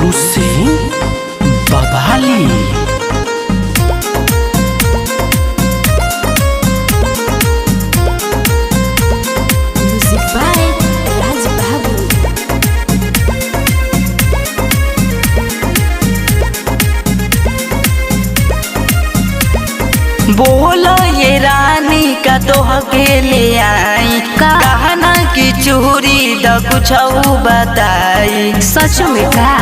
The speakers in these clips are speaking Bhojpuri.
गोलू सिंह बबाली। म्यूजिक बाय राज बाबू। बोलो ये रानी का तोह के ले आई कहना की चोरी द कुछ बताई। सच में का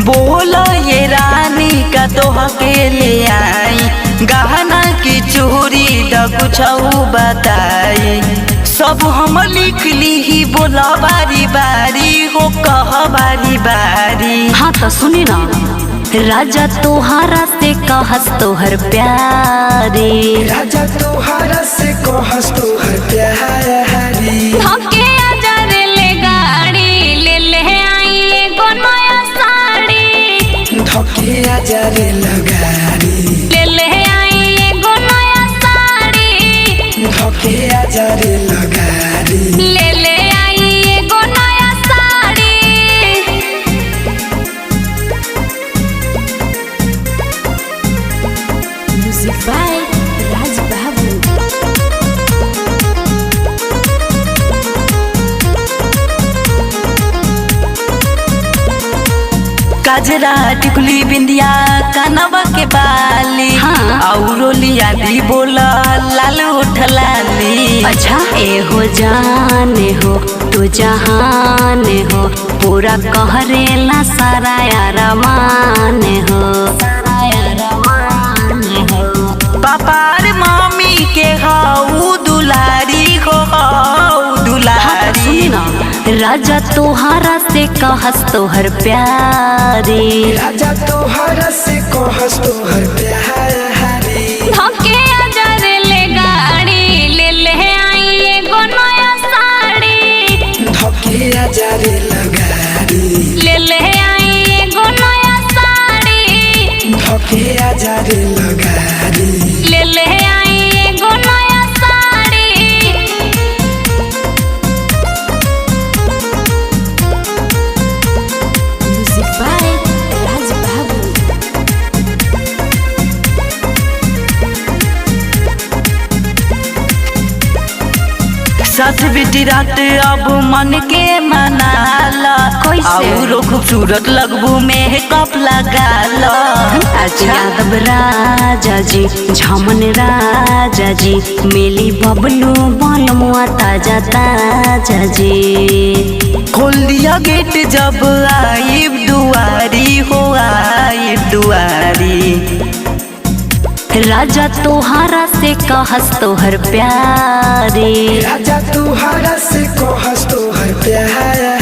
बोलो ये रानी का तोह के ले आई गहना की चोरी द कुछ बताई। सब हम लिख ली ही बोला बारी बारी हो कह बारी बारी। हाँ तो सुनी ना राजा तोहारा से कहस तोहर प्यारी। राजा तोहारा से कहस तोहर प्यारी। धोके आजा रे ले गाड़ी ले ले आई एगो नया साड़ी। धोके आजा रे लगाड़ी ले ले आई एगो नया साड़ी। धोके आजा रे लगाड़ी ले ले आई एगो नया साड़ी। म्यूजिक बाय राज बाबू। काजरा टिकुली बिंदिया कानवा के बाली। हाँ। औरो लिया दी बोला लाल उठ लाली। अच्छा ए हो जाने हो तू जहान हो पूरा कहरेला सारा यारमान हो। पापार मम्मी के हाउ दुलारी हो हाउ दुलारी। सुनी ना राजा तोहारा से कहस तोहर प्यारी। राजा तोहारा से कहस तोहर प्यारी। धोके आजा रे ले गाड़ी ले ले आई एगो नया साड़ी। धोके आजा रे लगाड़ी ले ले आई एगो नया साड़ी। धोके आजा रे लगाड़ी ले ले आई एगो नया साड़ी। म्यूजिक बाय राज बाबू। सच बिटी रात अब मन के मनाला। कैसे? औरो खूबसूरत लगबू मेकअप लगाला। अच्छा यादव राजा जी झमन राजा जी मिली बबलू बनमुआ ताजा ताजा जी। खोल दिया गेट जब आई दुआरी हो आई दुआरी। राजा तोहारा से कहस तोहर प्यारी। राजा तोहारा से कहस तोहर प्यारी।